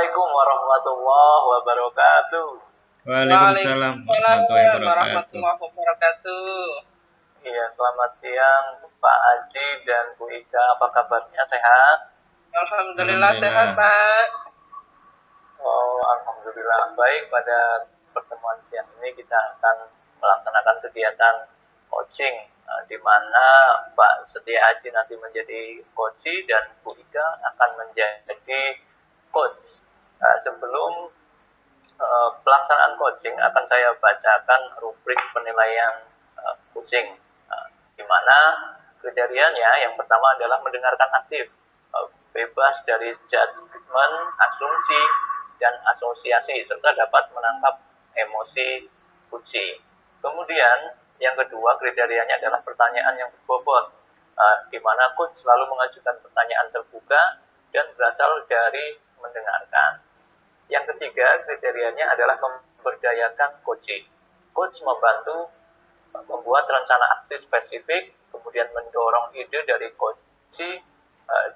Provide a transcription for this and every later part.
Assalamualaikum warahmatullahi wabarakatuh. Waalaikumsalam warahmatullahi Waalaikumsalam wabarakatuh. warahmatullahi wabarakatuh. Iya, selamat siang Pak Aji dan Bu Ika. Apa kabarnya? Sehat? Alhamdulillah sehat, Alhamdulillah. Pak. Oh, alhamdulillah baik. Pada pertemuan siang ini kita akan melaksanakan kegiatan coaching, di mana Pak Setia Aji nanti menjadi coach dan Bu Ika akan menjadi coach. Sebelum pelaksanaan coaching akan saya bacakan rubrik penilaian coaching, di mana kriterianya yang pertama adalah mendengarkan aktif, bebas dari judgement, asumsi, dan asosiasi, serta dapat menangkap emosi coaching. Kemudian yang kedua kriterianya adalah pertanyaan yang berbobot, di mana coach selalu mengajukan pertanyaan terbuka dan berasal dari mendengarkan. Yang ketiga kriterianya adalah memberdayakan coaching. Coach membantu membuat rencana aksi spesifik, kemudian mendorong ide dari coach,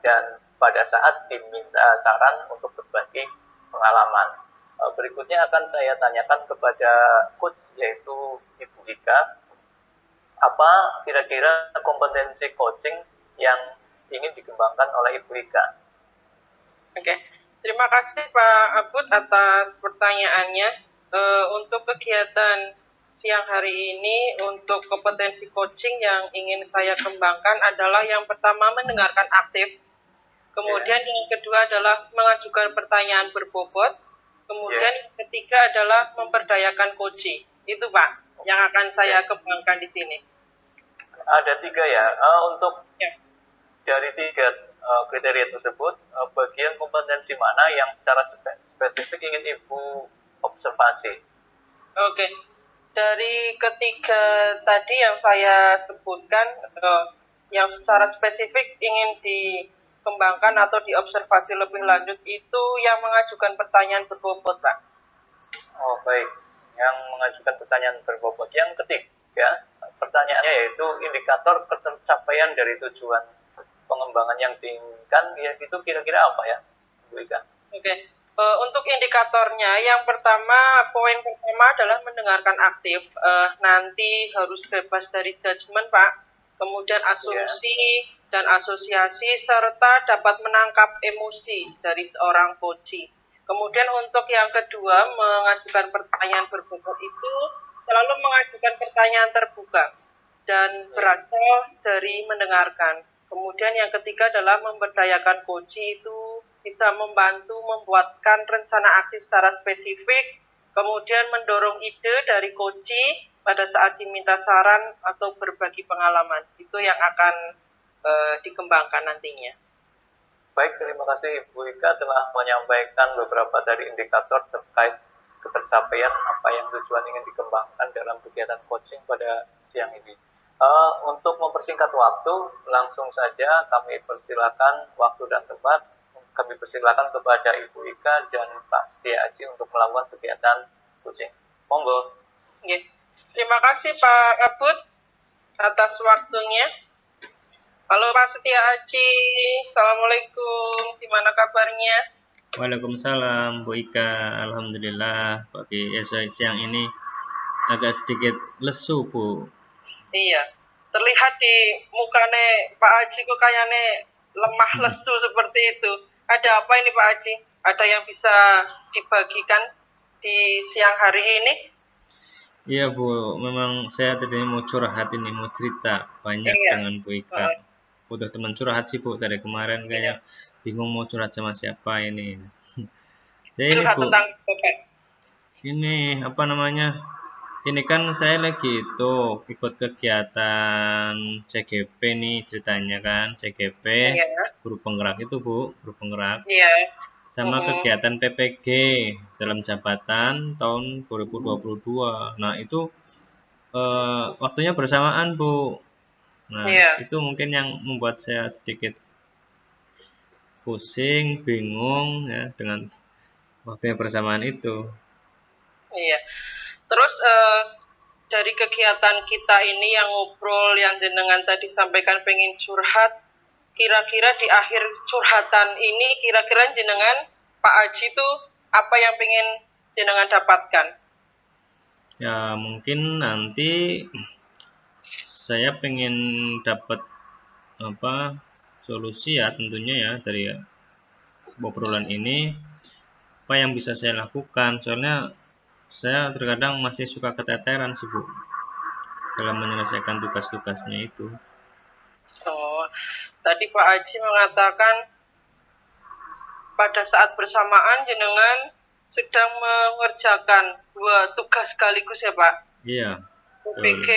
dan pada saat diminta saran untuk berbagi pengalaman. Berikutnya akan saya tanyakan kepada coach, yaitu Ibu Ika, apa kira-kira kompetensi coaching yang ingin dikembangkan oleh Ibu Ika? Oke, terima kasih Pak Abud atas pertanyaannya. Untuk kegiatan siang hari ini, untuk kompetensi coaching yang ingin saya kembangkan adalah yang pertama mendengarkan aktif, kemudian yang kedua adalah mengajukan pertanyaan berbobot, kemudian yang ketiga adalah memperdayakan coaching. Itu Pak, yang akan saya kembangkan di sini. Ada tiga ya. Untuk dari tiga kriteria tersebut, bagian kompetensi mana yang secara spesifik ingin Ibu observasi? Oke, dari ketiga tadi yang saya sebutkan, yang secara spesifik ingin dikembangkan atau diobservasi lebih lanjut itu yang mengajukan pertanyaan berbobot, Pak. Oh baik, yang mengajukan pertanyaan berbobot. Yang ketiga, pertanyaannya yaitu indikator ketercapaian dari tujuan pengembangan yang diinginkan, ya itu kira-kira apa ya, Bu Ika? Oke, untuk indikatornya yang pertama, poin pertama adalah mendengarkan aktif. Nanti harus bebas dari judgement, Pak. Kemudian asumsi dan asosiasi serta dapat menangkap emosi dari seorang coach. Kemudian untuk yang kedua, mengajukan pertanyaan berbobot itu selalu mengajukan pertanyaan terbuka dan berasal dari mendengarkan. Kemudian yang ketiga adalah memberdayakan coach itu bisa membantu membuatkan rencana aksi secara spesifik, kemudian mendorong ide dari coach pada saat diminta saran atau berbagi pengalaman. Itu yang akan dikembangkan nantinya. Baik, terima kasih Ibu Ika telah menyampaikan beberapa dari indikator terkait ketercapaian apa yang tujuan ingin dikembangkan dalam kegiatan coaching pada siang ini. Untuk mempersingkat waktu, langsung saja kami persilakan waktu dan tempat. Kami persilakan kepada Ibu Ika dan Pak Setia Aji untuk melakukan kegiatan coaching. Monggo. Terima kasih Pak Abud atas waktunya. Halo Pak Setia Aji, Assalamualaikum, gimana kabarnya? Waalaikumsalam Bu Ika. Alhamdulillah pagi siang ini agak sedikit lesu Bu. Iya, terlihat di mukanya Pak Aji kok kayaknya lemah lesu seperti itu. Ada apa ini Pak Aji? Ada yang bisa dibagikan di siang hari ini? Iya Bu, memang saya tadi mau curhat ini, mau cerita banyak dengan Bu Ika. Butuh teman curhat sih Bu, dari kemarin kayak bingung mau curhat sama siapa ini. Jadi ini Bu, ini apa namanya? Ini kan saya lagi itu ikut kegiatan CGP nih ceritanya kan, CGP guru penggerak itu Bu, guru penggerak. Sama kegiatan PPG dalam jabatan tahun 2022. Nah, itu waktunya bersamaan Bu. Nah, itu mungkin yang membuat saya sedikit pusing, bingung ya dengan waktunya bersamaan itu. Iya. Terus dari kegiatan kita ini yang ngobrol, yang jenengan tadi sampaikan pengen curhat, kira-kira di akhir curhatan ini kira-kira jenengan Pak Haji itu apa yang pengen jenengan dapatkan? Ya mungkin nanti saya pengen dapat apa solusi ya tentunya ya dari obrolan ini, apa yang bisa saya lakukan, soalnya saya terkadang masih suka keteteran sih Bu dalam menyelesaikan tugas-tugasnya itu. Oh, tadi Pak Haji mengatakan pada saat bersamaan jenengan sedang mengerjakan 2 tugas sekaligus ya Pak? Iya. PPG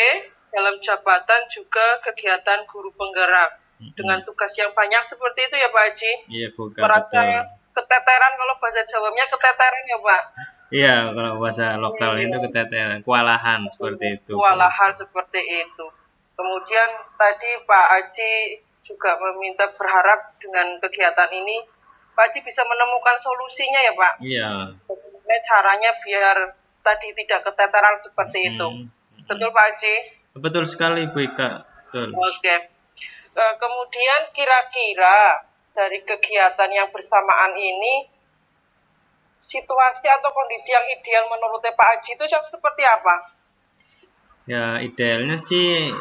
dalam jabatan juga kegiatan guru penggerak. Dengan tugas yang banyak seperti itu ya Pak Haji? Iya Bu, merasa keteteran, kalau bahasa Jawanya keteteran ya Pak? Iya, kalau bahasa lokal itu keteteran, kewalahan seperti itu. Kewalahan seperti itu. Kemudian tadi Pak Haji juga meminta berharap dengan kegiatan ini Pak Haji bisa menemukan solusinya ya Pak? Iya. Bagaimana caranya biar tadi tidak keteteran seperti itu. Betul Pak Haji? Betul sekali Bu Ika. Betul. Oke. Kemudian kira-kira dari kegiatan yang bersamaan ini, situasi atau kondisi yang ideal menurut Pak Haji itu seperti apa? Ya idealnya sih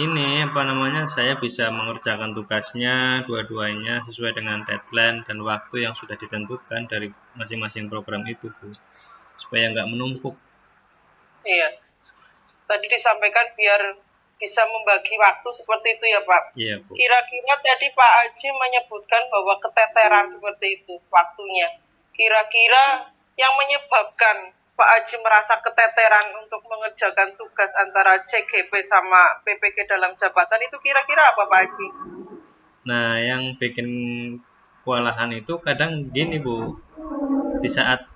ini apa namanya, saya bisa mengerjakan tugasnya dua-duanya sesuai dengan deadline dan waktu yang sudah ditentukan dari masing-masing program itu Bu, supaya nggak menumpuk. Iya, tadi disampaikan biar bisa membagi waktu seperti itu ya Pak? Iya Bu. Kira-kira tadi Pak Haji menyebutkan bahwa keteteran seperti itu waktunya. Kira-kira yang menyebabkan Pak Haji merasa keteteran untuk mengerjakan tugas antara CGP sama PPG dalam jabatan itu kira-kira apa Pak Haji? Nah, yang bikin kewalahan itu kadang gini Bu, di saat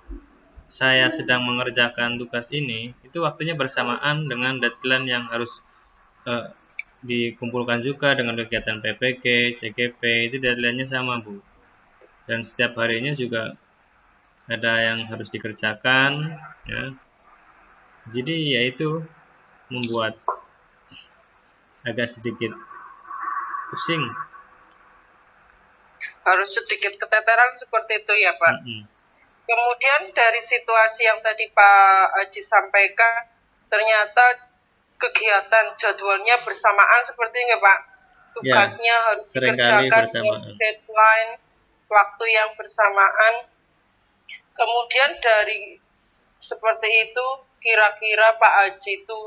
saya sedang mengerjakan tugas ini, itu waktunya bersamaan dengan deadline yang harus dikumpulkan juga dengan kegiatan PPG, CGP, itu deadline-nya sama Bu. Dan setiap harinya juga ada yang harus dikerjakan, ya. Jadi ya itu membuat agak sedikit pusing. Harus sedikit keteteran seperti itu ya Pak. Kemudian dari situasi yang tadi Pak Haji sampaikan, ternyata kegiatan jadwalnya bersamaan seperti ini Pak. Tugasnya ya, harus dikerjakan dengan deadline, waktu yang bersamaan. Kemudian dari seperti itu, kira-kira Pak Haji itu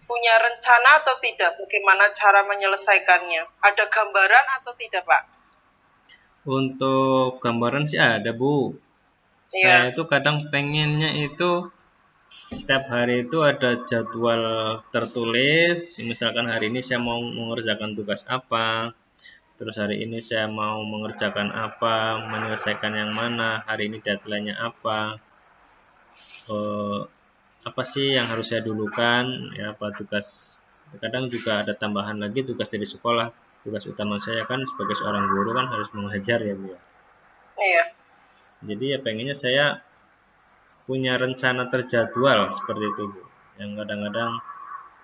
punya rencana atau tidak bagaimana cara menyelesaikannya? Ada gambaran atau tidak Pak? Untuk gambaran sih ada Bu. Saya itu kadang pengennya itu setiap hari itu ada jadwal tertulis, misalkan hari ini saya mau mengerjakan tugas apa, terus hari ini saya mau mengerjakan apa, menyelesaikan yang mana, hari ini deadline-nya apa, apa sih yang harus saya dulukan, ya apa tugas. Kadang juga ada tambahan lagi tugas dari sekolah. Tugas utama saya kan sebagai seorang guru kan harus mengajar ya Bu. Iya. Jadi ya pengennya saya punya rencana terjadwal seperti itu Bu, yang kadang-kadang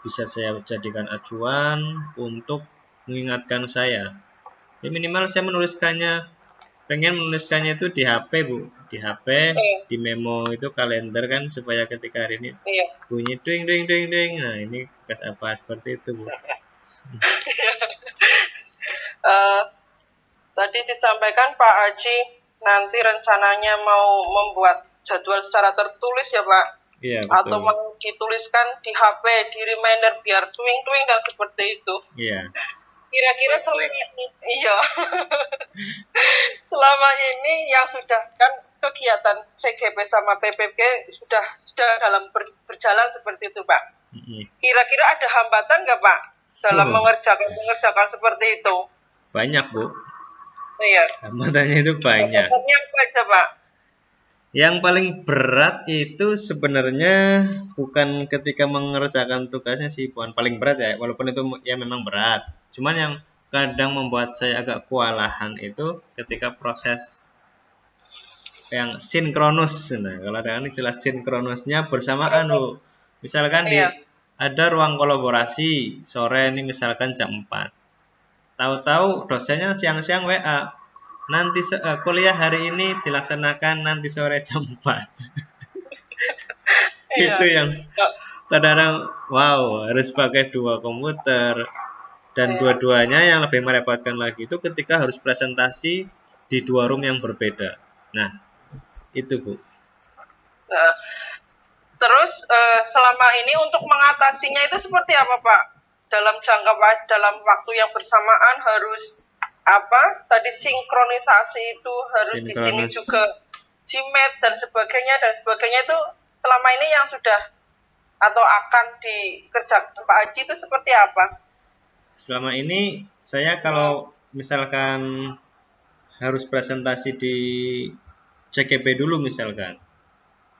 bisa saya jadikan acuan untuk mengingatkan saya. Ya minimal saya pengen menuliskannya itu di HP Bu, di HP, di memo itu kalender kan, supaya ketika hari ini bunyi ding ding ding ding, nah ini tugas apa seperti itu Bu. Tadi disampaikan Pak Haji nanti rencananya mau membuat jadwal secara tertulis ya Pak? Iya, betul. Atau mau dituliskan di HP, di reminder biar twing-twing dan seperti itu. Iya. Kira-kira selama ini, iya. Selama ini yang sudah kan kegiatan CGP sama PPG sudah dalam berjalan seperti itu Pak. Kira-kira ada hambatan nggak Pak dalam mengerjakan seperti itu? Banyak Bu. Iya. Hambatannya itu banyak. Hambatannya apa aja Pak? Yang paling berat itu sebenarnya bukan ketika mengerjakan tugasnya sih, bukan paling berat ya, walaupun itu ya memang berat. Cuman yang kadang membuat saya agak kewalahan itu ketika proses yang sinkronus. Nah, kalau dengan istilah sinkronusnya bersamaan Bu. Misalkan ada ruang kolaborasi sore ini misalkan jam 4. Tahu-tahu dosennya siang-siang WA. nanti kuliah hari ini dilaksanakan nanti sore jam 4. Itu yang kadang wow, harus pakai 2 komputer. Dan dua-duanya yang lebih merepotkan lagi itu ketika harus presentasi di 2 room yang berbeda. Nah, itu Bu. Nah, terus selama ini untuk mengatasinya itu seperti apa Pak? Dalam waktu yang bersamaan harus apa? Tadi sinkronisasi itu harus di sini juga Gmat dan sebagainya itu selama ini yang sudah atau akan dikerjakan Pak Haji itu seperti apa? Selama ini saya kalau misalkan harus presentasi di CGP dulu misalkan,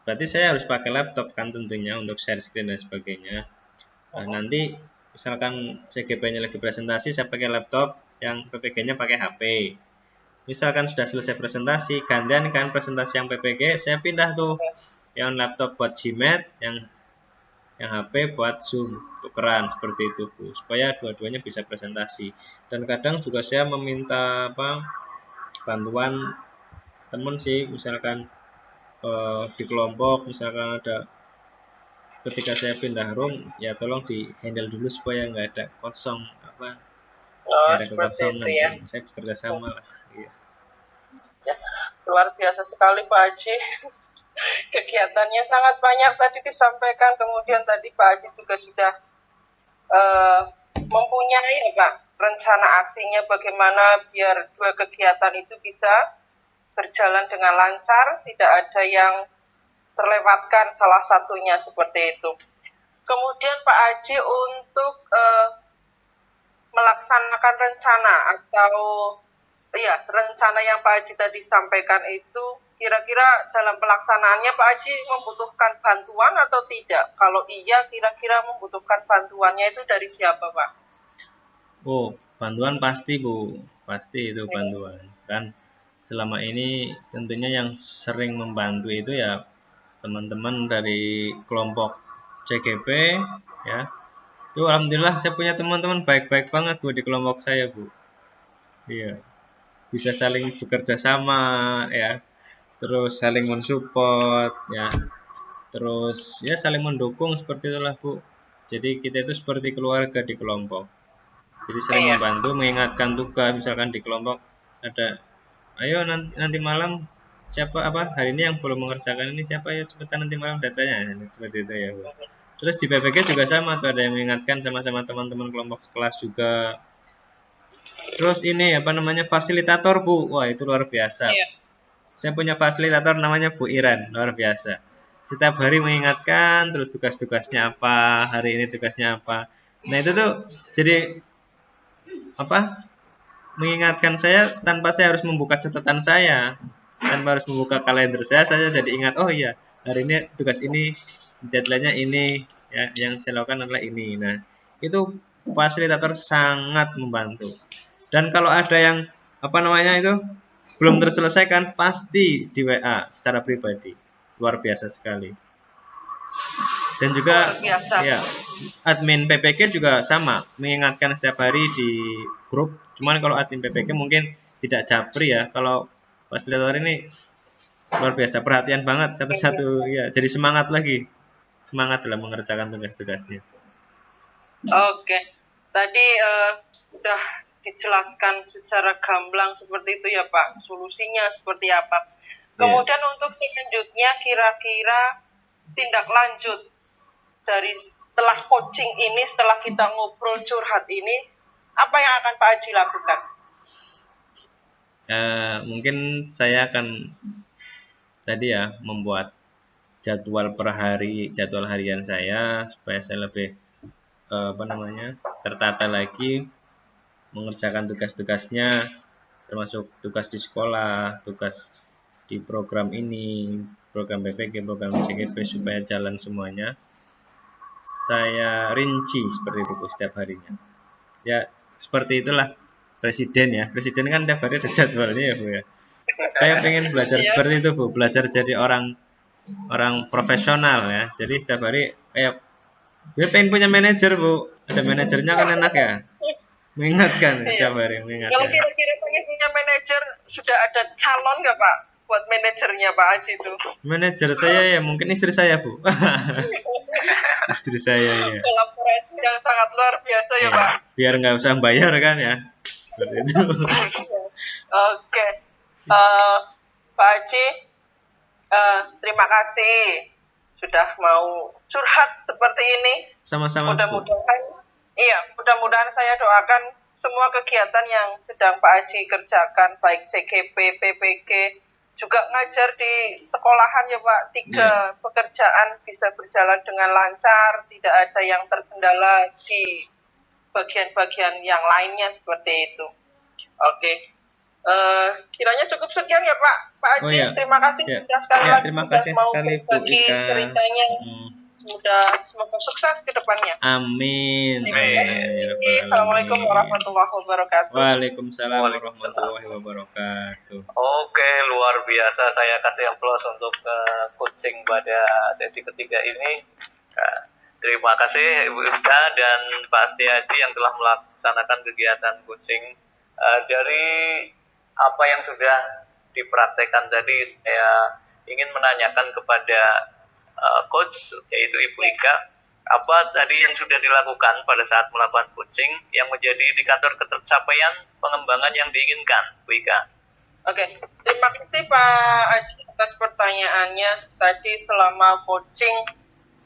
berarti saya harus pakai laptop kan tentunya untuk share screen dan sebagainya. Nah, nanti misalkan CGP-nya lagi presentasi, saya pakai laptop, yang PPG-nya pakai HP. Misalkan sudah selesai presentasi, gantian kan presentasi yang PPG, saya pindah tuh yang laptop buat Gmat, yang HP buat Zoom, tukeran seperti itu Bu, supaya dua-duanya bisa presentasi. Dan kadang juga saya meminta bantuan teman sih, misalkan di kelompok, misalkan ada ketika saya pindah room, ya tolong di handle dulu supaya nggak ada kosong nggak ada kekosongan ya. Saya bekerja sama lah. Iya. Ya, luar biasa sekali Pak Haji. Kegiatannya sangat banyak tadi disampaikan, kemudian tadi Pak Haji juga sudah mempunyai ya Pak rencana aksinya bagaimana biar 2 kegiatan itu bisa berjalan dengan lancar, tidak ada yang terlewatkan salah satunya seperti itu. Kemudian Pak Haji untuk melaksanakan rencana atau rencana yang Pak Haji tadi sampaikan itu, kira-kira dalam pelaksanaannya Pak Haji membutuhkan bantuan atau tidak? Kalau iya, kira-kira membutuhkan bantuannya itu dari siapa Pak? Oh, bantuan pasti Bu, pasti itu bantuan. Kan selama ini tentunya yang sering membantu itu ya teman-teman dari kelompok CGP ya. Itu alhamdulillah saya punya teman-teman baik-baik banget Bu di kelompok saya Bu. Iya. Bisa saling bekerja sama ya. Terus saling mensupport ya. Terus ya saling mendukung seperti itulah Bu. Jadi kita itu seperti keluarga di kelompok. Jadi saling membantu, mengingatkan tugas, misalkan di kelompok ada ayo nanti malam siapa hari ini yang belum mengerjakan ini siapa, ayo cepetan nanti malam datanya, seperti itu ya Bu. Terus di PPG juga sama tuh, ada yang mengingatkan sama-sama teman-teman kelompok kelas juga. Terus ini fasilitator Bu, wah itu luar biasa. Saya punya fasilitator namanya Bu Iran, luar biasa. Setiap hari mengingatkan terus tugas-tugasnya apa, hari ini tugasnya apa. Nah itu tuh jadi mengingatkan saya tanpa saya harus membuka catatan saya, tanpa harus membuka kalender saya jadi ingat, oh iya hari ini tugas ini, deadline-nya ini ya, yang saya lakukan adalah ini. Nah itu fasilitator sangat membantu. Dan kalau ada yang belum terselesaikan, pasti di WA secara pribadi, luar biasa sekali. Dan juga ya admin PPG juga sama, mengingatkan setiap hari di grup. Cuman kalau admin PPG mungkin tidak japri ya. Kalau fasilitator ini luar biasa, perhatian banget satu-satu ya. Jadi semangat dalam mengerjakan tugas-tugasnya. Oke, tadi sudah dijelaskan secara gamblang seperti itu ya Pak, solusinya seperti apa. Kemudian untuk selanjutnya kira-kira tindak lanjut dari setelah coaching ini, setelah kita ngobrol curhat ini, apa yang akan Pak Haji lakukan? Mungkin saya akan tadi ya membuat jadwal harian saya supaya saya lebih tertata lagi mengerjakan tugas-tugasnya, termasuk tugas di sekolah, tugas di program ini, program PPG, program CGP, supaya jalan semuanya. Saya rinci seperti itu setiap harinya. Ya seperti itulah presiden ya. Presiden kan tiap hari ada jadwalnya ya Bu ya. Kayak pengen belajar seperti itu Bu, belajar jadi orang profesional ya. Jadi setiap hari kayak gue pengen punya manajer Bu. Ada manajernya kan enak ya. Mengingatkan Iya. tiap hari, Kalau mengingatkan. kira-kira pengen punya manajer, sudah ada calon nggak Pak buat manajernya Pak Aji itu? Manajer saya ya mungkin istri saya, Bu. Istri saya ya. Kolaborasi yang sangat luar biasa ya Pak. Biar nggak usah bayar kan ya. Seperti itu. Oke. Pak Haji, terima kasih sudah mau curhat seperti ini. Sama-sama, Bu. Mudah-mudahan saya doakan semua kegiatan yang sedang Pak Haji kerjakan, baik CGP, PPG, juga ngajar di sekolahan ya Pak, 3 pekerjaan bisa berjalan dengan lancar, tidak ada yang terkendala di bagian-bagian yang lainnya seperti itu. Oke. Kiranya cukup sekian ya Pak Haji. Terima kasih sudah sekali lagi terima kasih mau sekali, Bu berbagi Ika. ceritanya. Semoga sukses ke depannya. Amin. Assalamualaikum warahmatullahi wabarakatuh. Waalaikumsalam warahmatullahi wabarakatuh. Oke, luar biasa. Saya kasih aplaus untuk coaching pada sesi ketiga ini. Terima kasih Ibu Ika dan Pak Setiaji yang telah melaksanakan kegiatan coaching. Dari apa yang sudah dipraktekkan tadi, saya ingin menanyakan kepada coach, yaitu Ibu Ika, apa tadi yang sudah dilakukan pada saat melakukan coaching yang menjadi indikator ketercapaian pengembangan yang diinginkan, Bu Ika? Oke, terima kasih Pak Aji atas pertanyaannya. Tadi selama coaching,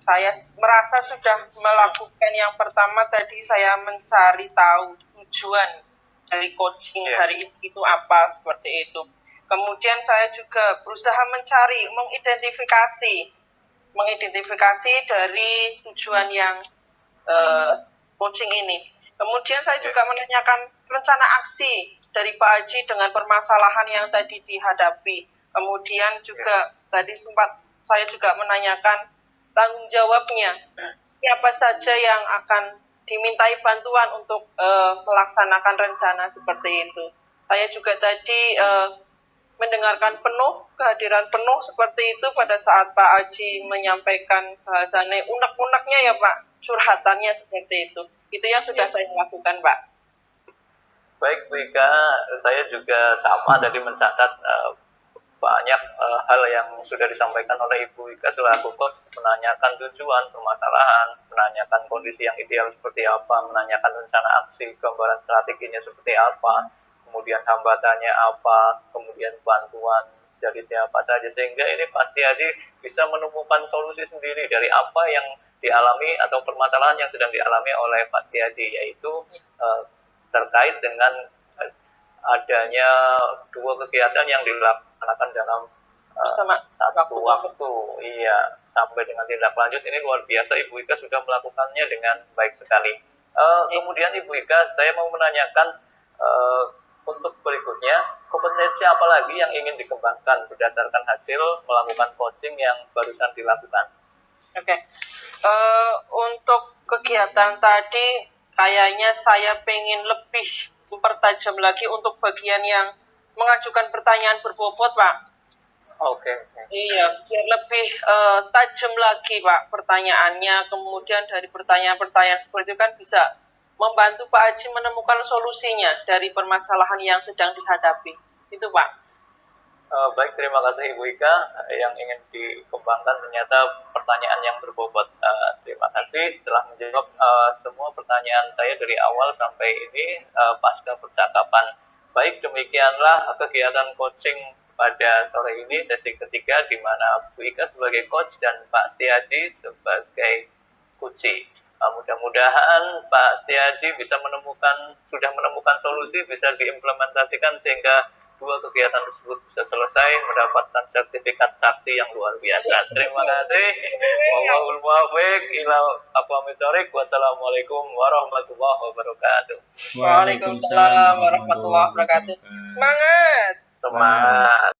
saya merasa sudah melakukan yang pertama tadi, saya mencari tahu tujuan dari coaching hari itu apa, seperti itu. Kemudian saya juga berusaha mencari, mengidentifikasi dari tujuan yang coaching ini. Kemudian saya juga menanyakan rencana aksi dari Pak Haji dengan permasalahan yang tadi dihadapi. Kemudian juga tadi sempat saya juga menanyakan tanggung jawabnya, siapa saja yang akan dimintai bantuan untuk melaksanakan rencana seperti itu. Saya juga tadi mendengarkan penuh, kehadiran penuh seperti itu pada saat Pak Haji menyampaikan bahasanya unek-uneknya ya Pak, curhatannya seperti itu. Itu yang sudah saya lakukan Pak. Baik Bu Ika, saya juga sama tadi mencatat banyak hal yang sudah disampaikan oleh Ibu Ika selaku coach, menanyakan tujuan, permasalahan, menanyakan kondisi yang ideal seperti apa, menanyakan rencana aksi, gambaran strateginya seperti apa, kemudian hambatannya apa, kemudian bantuan dari siapa saja, sehingga ini pasti Haji bisa menemukan solusi sendiri dari apa yang dialami atau permasalahan yang sedang dialami oleh Pak Setiaji, yaitu terkait dengan adanya 2 kegiatan yang dilaksanakan dalam satu waktu. Iya, sampai dengan tindak lanjut ini luar biasa. Ibu Ika sudah melakukannya dengan baik sekali. Kemudian Ibu Ika, saya mau menanyakan untuk berikutnya, kompetensi apa lagi yang ingin dikembangkan berdasarkan hasil melakukan coaching yang barusan dilakukan? Oke. Untuk kegiatan tadi, kayaknya saya pengen lebih mempertajam lagi untuk bagian yang mengajukan pertanyaan berbobot, Pak. Oke. Iya, biar lebih tajam lagi, Pak, pertanyaannya. Kemudian dari pertanyaan-pertanyaan seperti itu kan bisa membantu Pak Haji menemukan solusinya dari permasalahan yang sedang dihadapi. Itu, Pak. Baik, terima kasih Ibu Ika. Yang ingin dikembangkan ternyata pertanyaan yang berbobot. Terima kasih telah menjawab semua pertanyaan saya dari awal sampai ini pasca percakapan. Baik, demikianlah kegiatan coaching pada sore ini, sesi ketiga, di mana Bu Ika sebagai coach dan Pak Setiaji sebagai coachee. Mudah-mudahan Pak Setiaji sudah menemukan solusi, bisa diimplementasikan sehingga 2 kegiatan tersebut bisa selesai, mendapatkan sertifikat sakti yang luar biasa. Terima kasih. Wallahul muwaffiq ila aqwamit thoriq. Wassalamualaikum warahmatullahi wabarakatuh. Waalaikumsalam warahmatullahi wabarakatuh. Semangat. Semangat.